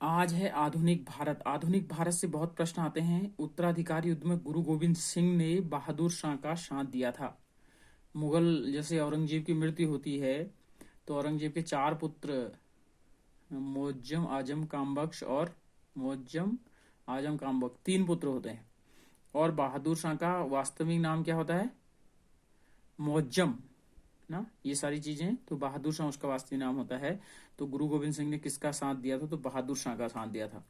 आज है आधुनिक भारत। आधुनिक भारत से बहुत प्रश्न आते हैं। उत्तराधिकारी युद्ध में गुरु गोविंद सिंह ने बहादुर शाह का साथ दिया था। मुगल जैसे औरंगजेब की मृत्यु होती है तो औरंगजेब के चार पुत्र मुअज्जम आजम कामबख्श और मुअज्जम आजम कामबख्श तीन पुत्र होते हैं। और बहादुर शाह का वास्तविक नाम क्या होता है? मुअज्जम ना। ये सारी चीजें तो बहादुर शाह उसका वास्तविक नाम होता है। तो गुरु गोविंद सिंह ने किसका साथ दिया था? तो बहादुर शाह का साथ दिया था।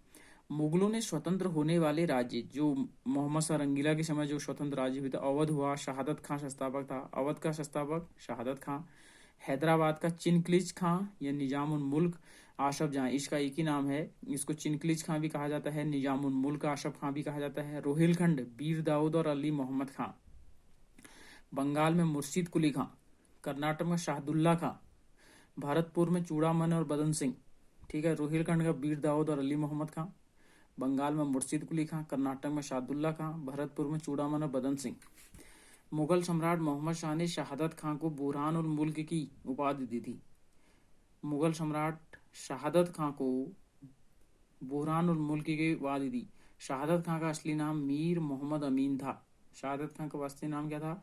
मुगलों ने स्वतंत्र होने वाले राज्य जो मोहम्मद शाह रंगीला के समय जो स्वतंत्र राज्य हुआ था, अवध हुआ, शहादत खां संस्थापक था। अवध का संस्थापक शहादत खां। हैदराबाद का चिनक्लिज खां या निजामुल मुल्क आशफ जहां, इसका एक ही नाम है। इसको चिनक्लिज खां भी कहा जाता है, निजामुल मुल्क आशफ खां भी कहा जाता है। रोहिलखंड बीर दाऊद और अली मोहम्मद खां। बंगाल में मुर्शिद कुली खां। कर्नाटक में शाहदुल्ला खां। भरतपुर में चूड़ामन और बदन सिंह। ठीक है। रोहिलखंड का बीर दाऊद और अली मोहम्मद खां। बंगाल में मुर्शिद कुली खां। कर्नाटक में शाहदुल्ला खां। भरतपुर में चूड़ामन और बदन सिंह। मुगल सम्राट मोहम्मद शाह ने शहादत खां को बुरहान उल मुल्क की उपाधि दी थी। मुगल सम्राट शहादत खां को बुरहान उल मुल्क की उपाधि दी। शहादत खां का असली नाम मीर मोहम्मद अमीन था। शहादत खां का वास्तविक नाम क्या था?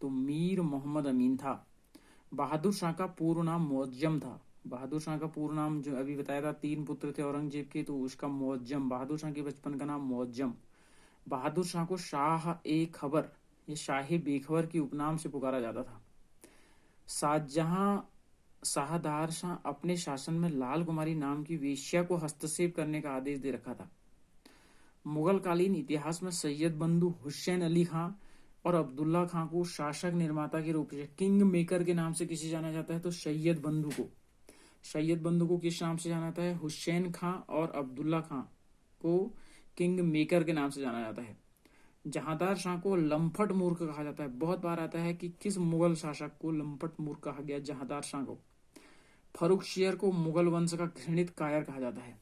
तो मीर मोहम्मद अमीन था। बहादुर शाह का पूर्ण नाम मुअज्जम था। बहादुर शाह का पूर्ण नाम जो अभी बताया था, तीन पुत्र थे औरंगजेब के, तो उसका मुअज्जम, बहादुर शाह के बचपन का नाम मुअज्जम। बहादुर शाह को शाह ए खबर या शाही बेखबर की उपनाम से पुकारा जाता था। शाहजहां शाहदार शाह अपने शासन में लाल कुमारी नाम की वेश्या को हस्तक्षेप करने का आदेश दे रखा था। मुगल कालीन इतिहास में सैयद बंधु हुसैन अली खां और अब्दुल्ला खां को शासक निर्माता के रूप में किंग मेकर के नाम से किसे जाना जाता है? तो सैयद बंधु को किस नाम से जाना जाता है? हुसैन खां और अब्दुल्ला खां को किंग मेकर के नाम से जाना जाता है। जहांदार शाह को लंपट मूर्ख कहा जाता है। बहुत बार आता है कि किस मुगल शासक को लंपट मूर्ख कहा गया? जहांदार शाह को। फर्रुखशियर को मुगल वंश का घृणित कायर कहा जाता है।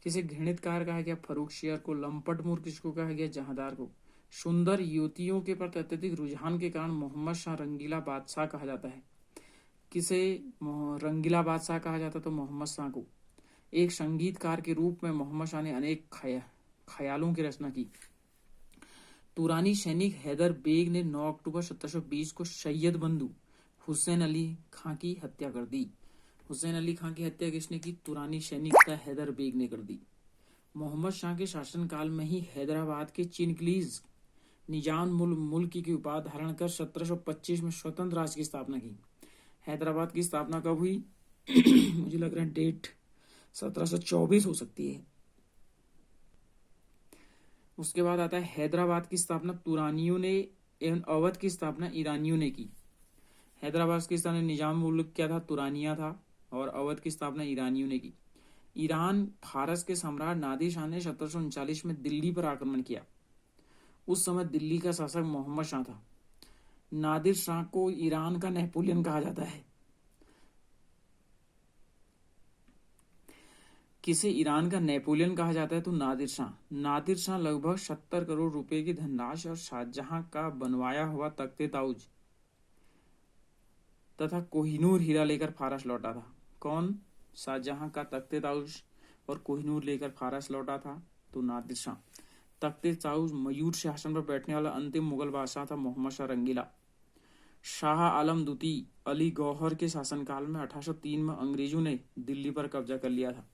किसे घृणित कायर कहा गया? फर्रुखशियर को। लंपट मूर्ख किसको कहा गया? जहांदार को। सुंदर युवतियों के प्रति अत्यधिक रुझान के कारण मोहम्मद शाह रंगीला बादशाह कहा जाता है। किसे रंगीला बादशाह कहा जाता? तो मोहम्मद शाह को। एक संगीतकार के रूप में मोहम्मद शाह ने अनेक ख्यालों की रचना की। तुरानी सैनिक हैदर बेग ने 9 अक्टूबर 1720 को सैयद बंधु हुसैन अली खां की हत्या कर दी। हुसैन अली खां की हत्या किसने की? तुरानी सैनिक का हैदर बेग ने कर दी। मोहम्मद शाह के शासनकाल में ही हैदराबाद के चिनक्लीज निजाम मुल्क की उपाधि धारण कर 1725 में स्वतंत्र राज्य की स्थापना की। हैदराबाद की स्थापना कब हुई? मुझे लग रहा है डेट 1724 हो सकती है। उसके बाद आता है हैदराबाद की स्थापना तुरानियों ने एवं अवध की स्थापना ईरानियों ने की। हैदराबाद की स्थापना निजाम मुल्क क्या था? तुरानिया था। और अवध की स्थापना ईरानियों ने की। ईरान फारस के सम्राट नादिर शाह ने 1739 में दिल्ली पर आक्रमण किया। उस समय दिल्ली का शासक मोहम्मद शाह था। नादिर शाह को ईरान का नेपोलियन कहा जाता है। किसे ईरान का नेपोलियन कहा जाता है? तो नादिर शाह लगभग 70 करोड़ रुपए की धनराशि और शाहजहां का बनवाया हुआ तख्ते ताउज तथा कोहिनूर हीरा लेकर फारस लौटा था। कौन? शाहजहां का तख्ते ताउज और कोहिनूर लेकर फारस लौटा था तो नादिर शाह। तख्ते ताउज मयूर शासन पर बैठने वाला अंतिम मुगल बादशाह था मोहम्मद शाह रंगीला। शाह आलम द्वितीय अली गौहर के शासनकाल में 1803 में अंग्रेजों ने दिल्ली पर कब्जा कर लिया था।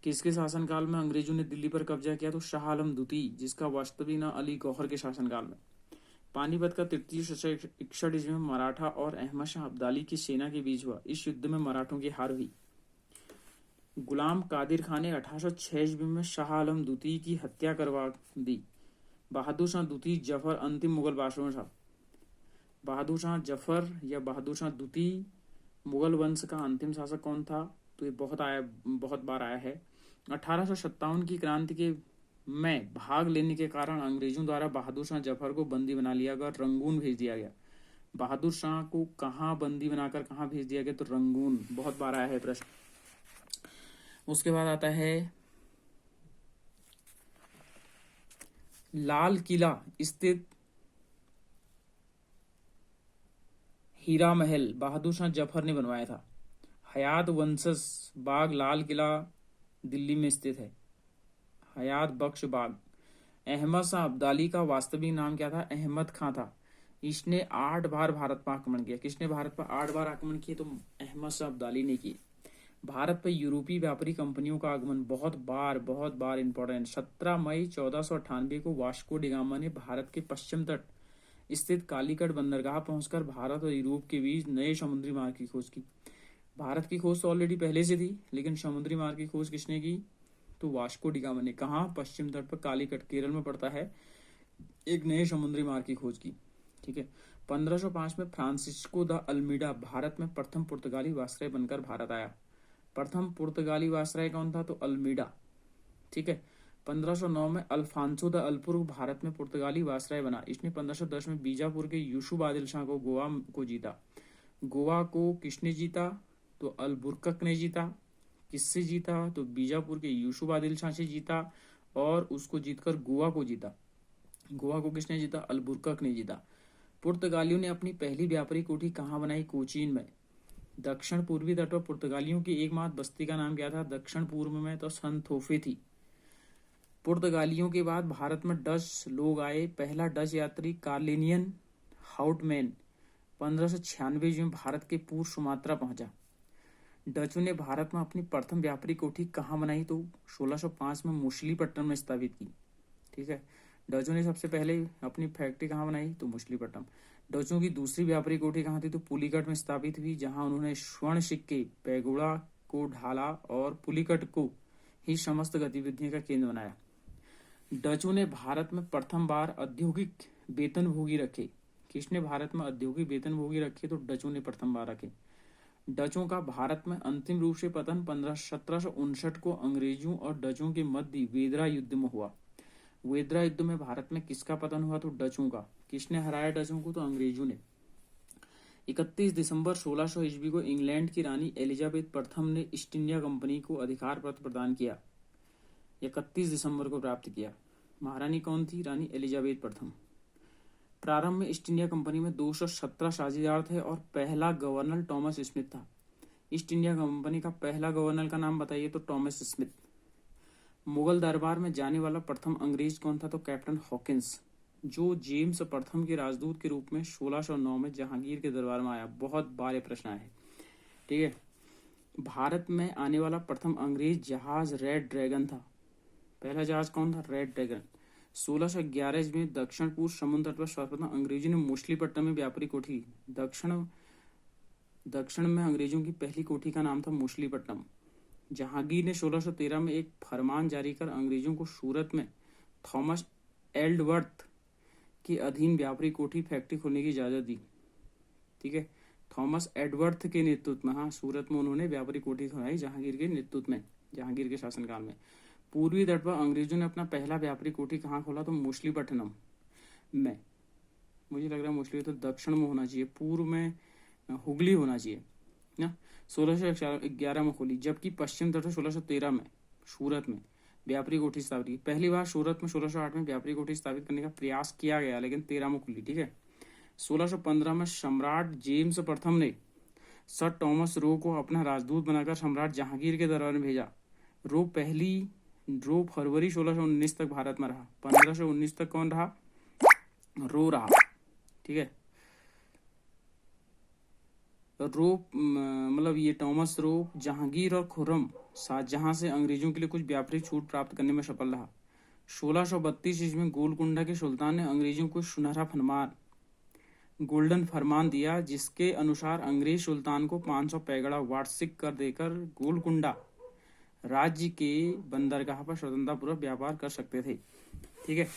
किसके शासनकाल में अंग्रेजों ने दिल्ली पर कब्जा किया? तो शाह आलम द्वितीय, जिसका वास्तविक नाम अली गौहर के शासनकाल में। पानीपत का तृतीय 1761 ईस्वी में मराठा और अहमद शाह अब्दाली की सेना के बीच हुआ। इस युद्ध में मराठों की हार हुई। गुलाम कादिर खान ने 1806 ईस्वी में शाह आलम द्वितीय की हत्या करवा दी। बहादुर शाह द्वितीय जफर अंतिम मुगल बादशाह था। बहादुर शाह जफर या बहादुर शाह द्वितीय मुगल वंश का अंतिम शासक कौन था? तो ये बहुत बार आया है। 1857 की क्रांति के में भाग लेने के कारण अंग्रेजों द्वारा बहादुर शाह जफर को बंदी बना लिया गया और रंगून भेज दिया गया। बहादुर शाह को कहाँ बंदी बनाकर कहाँ भेज दिया गया? तो रंगून। बहुत बार आया है प्रश्न। उसके बाद आता है लाल किला स्थित हीरा महल बहादुर शाह जफर ने बनवाया था। हयात वंशज बाग लाल किला दिल्ली में स्थित है। हयात बख्श बाग। अहमद शाह अब्दाली का वास्तविक नाम क्या था? अहमद खां था। इसने 8 बार भारत पर आक्रमण किया। किसने भारत पर 8 बार आक्रमण किए? तो अहमद शाह अब्दाली ने किए। भारत पर यूरोपीय व्यापारी कंपनियों का आगमन बहुत बार इंपॉर्टेंट। 17 मई 1498 को वास्को डिगामा ने भारत के पश्चिम तट स्थित कालीकट बंदरगाह पहुंचकर भारत और यूरोप के बीच नए समुद्री मार्ग की खोज की। भारत की खोज तो ऑलरेडी पहले से थी, लेकिन समुद्री मार्ग की खोज किसने की? तो वास्को डिगामा ने। कहा? पश्चिम तट पर कालीकट, केरल में पड़ता है। एक नए समुद्री मार्ग की खोज की। ठीक है। 1505 में फ्रांसिस्को द अल्मीडा भारत में प्रथम पुर्तगाली वायसराय बनकर भारत आया। प्रथम पुर्तगाली वायसराय कौन था? तो अल्मीडा। ठीक है। 1509 में अल्फांसो द अल्बुर्क भारत में पुर्तगाली वायसराय बना। इसने 1510 में बीजापुर के यूसुफ आदिल शाह को गोवा को जीता। गोवा को किसने जीता? तो अल्बुर्क ने जीता। किससे जीता? तो बीजापुर के यूसुफ आदिल शाह से जीता और उसको जीतकर गोवा को जीता। गोवा को किसने जीता? अल्बुर्क ने जीता। पुर्तगालियों ने अपनी पहली व्यापारी कोठी कहाँ बनाई? कोचीन में। दक्षिण पूर्वी तट पर पुर्तगालियों की एकमात्र बस्ती का नाम क्या था? दक्षिण पूर्व में तो संथोफे थी। पुर्तगालियों के बाद भारत में डच लोग आए। पहला डच यात्री कार्लिनियन हाउटमैन 1596 में भारत के पूर्व सुमात्रा पहुंचा। डचों ने भारत में अपनी प्रथम व्यापारी कोठी कहाँ बनाई? तो 1605 में मछलीपट्टनम में स्थापित की। ठीक है। डचों ने सबसे पहले अपनी फैक्ट्री कहाँ बनाई? तो मछलीपट्टनम। डचों की दूसरी व्यापारी कोठी कहाँ थी? तो पुलिकट में स्थापित हुई, जहां उन्होंने स्वर्ण सिक्के, पैगोड़ा को ढाला और पुलिकट को ही समस्त गतिविधियों का केंद्र बनाया। डचों ने भारत में प्रथम बार औद्योगिक वेतनभोगी रखे। किसने भारत में औद्योगिक वेतनभोगी रखे? तो डचों ने प्रथम बार रखे। डचों का भारत में अंतिम रूप से पतन 1759 को अंग्रेजों और डचों के मध्य वेदरा युद्ध में हुआ। वेदरा युद्ध में भारत में किसका पतन हुआ? तो डचों का। किसने हराया डचों को? तो अंग्रेजों ने। 31 दिसंबर 1600 ईस्वी को इंग्लैंड की रानी एलिजाबेथ प्रथम ने ईस्ट इंडिया कंपनी को अधिकार पत्र प्रदान किया। 31 दिसंबर को प्राप्त किया। महारानी कौन थी? रानी एलिजाबेथ प्रथम। प्रारंभ में ईस्ट इंडिया कंपनी में 217 साझेदार थे और पहला गवर्नर टॉमस स्मिथ था। ईस्ट इंडिया कंपनी का पहला गवर्नर का नाम बताइए? तो टॉमस स्मिथ। मुगल दरबार में जाने वाला प्रथम अंग्रेज कौन था? तो कैप्टन हॉकिंस, जो जेम्स प्रथम के राजदूत के रूप में 1609 में जहांगीर के दरबार में आया। बहुत बार प्रश्न आया है। ठीक है। भारत में आने वाला प्रथम अंग्रेज जहाज रेड ड्रैगन था। पहला जहाज कौन था? Red dragon. 1611 में दक्षिण पूर्व समुद्र तट पर सर्वप्रथम अंग्रेजों ने मछलीपट्टनम में व्यापारी कोठी। दक्षिण में अंग्रेजों की पहली कोठी का नाम था मछलीपट्टनम। जहांगीर ने 1613 में एक फरमान जारी कर अंग्रेजों को सूरत में थॉमस एल्डवर्थ के अधीन व्यापारी कोठी फैक्ट्री खोलने की इजाजत दी। ठीक है। थॉमस एडवर्थ के नेतृत्व में, हाँ, सूरत में उन्होंने व्यापारी कोठी खोलाई जहांगीर के नेतृत्व में, जहांगीर के शासनकाल में। पूर्वी तट पर अंग्रेजों ने अपना पहला व्यापारी कोठी कहाँ खोला? तो मछलीपट्टनम में। मुझे लग रहा है मछली तो दक्षिण में होना चाहिए, पूर्व में हुगली होना चाहिए ना। 1611 में खोली, जबकि पश्चिम तट 1613 में सूरत में व्यापारी कोठी स्थापित की। पहली बार सूरत में 1608 में व्यापारी कोठी स्थापित करने का प्रयास किया गया, लेकिन 13 में खुली। ठीक है। 1615 में सम्राट जेम्स प्रथम ने सर टॉमस रो को अपना राजदूत बनाकर सम्राट जहांगीर के दरबार में भेजा। रो फरवरी 1619 तक भारत में रहा। 1519 तक कौन रहा? रो रहा। ठीक है। रो मतलब ये टॉमस रो जहांगीर और खुर्रम शाहजहां से अंग्रेजों के लिए कुछ व्यापारिक छूट प्राप्त करने में सफल रहा। 1632 ईस्वी में गोलकुंडा के सुल्तान ने अंग्रेजों को सुनहरा गोल्डन फरमान दिया, जिसके अनुसार अंग्रेज सुल्तान को 500 पैगड़ा वार्षिक कर देकर गोलकुंडा राज्य के बंदरगाह पर स्वतंत्रतापूर्वक व्यापार कर सकते थे। ठीक है।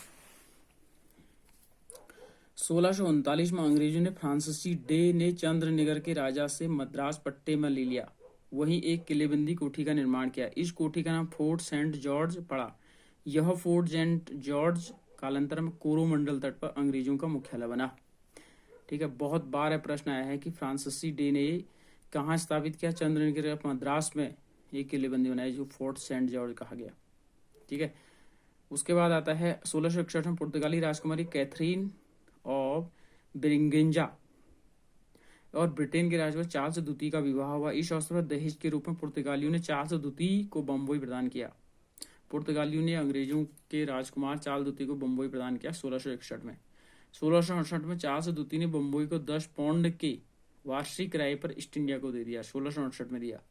1639 में अंग्रेजों ने फ्रांसीसी डे ने चंद्रनगर के राजा से मद्रास पट्टे में ले लिया। वहीं एक किलेबंदी कोठी का निर्माण किया। इस कोठी का नाम फोर्ट सेंट जॉर्ज पड़ा। यह फोर्ट सेंट जॉर्ज कालांतर में कोरोमंडल तट पर अंग्रेजों का मुख्यालय बना। ठीक है। बहुत बार प्रश्न आया है कि फ्रांसीसी डे ने कहाँ स्थापित किया? चंद्रनगर मद्रास में एक किलेबंदी बनाई, जो फोर्ट सेंट जॉर्ज कहा गया। ठीक है। उसके बाद आता है 1661 में पुर्तगाली राजकुमारी कैथरीन ऑफ ब्रिगेंजा और ब्रिटेन के राजवंश चार्ल्स द्वितीय का विवाह हुआ। इस अवसर पर दहेज के रूप में पुर्तगालियों ने चार्ल्स द्वितीय को बम्बई प्रदान किया। पुर्तगालियों ने अंग्रेजों के राजकुमार चार्ल्स द्वितीय को बम्बई प्रदान किया 1661 में। 1668 में चार्ल्स द्वितीय ने बम्बई को 10 पाउंड के वार्षिक किराए पर ईस्ट इंडिया को दे दिया। 1668 में दिया।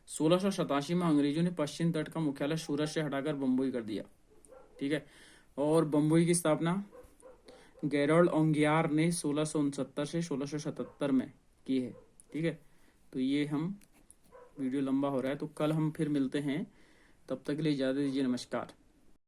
1687 में अंग्रेजों ने पश्चिम तट का मुख्यालय सूरत से हटाकर बम्बई कर दिया। ठीक है। और बम्बई की स्थापना गैरोल्ड ओंगियार ने 1669 से 1677 में की है। ठीक है। तो ये हम वीडियो लंबा हो रहा है तो कल हम फिर मिलते हैं, तब तक के लिए इजाजत दीजिए। नमस्कार।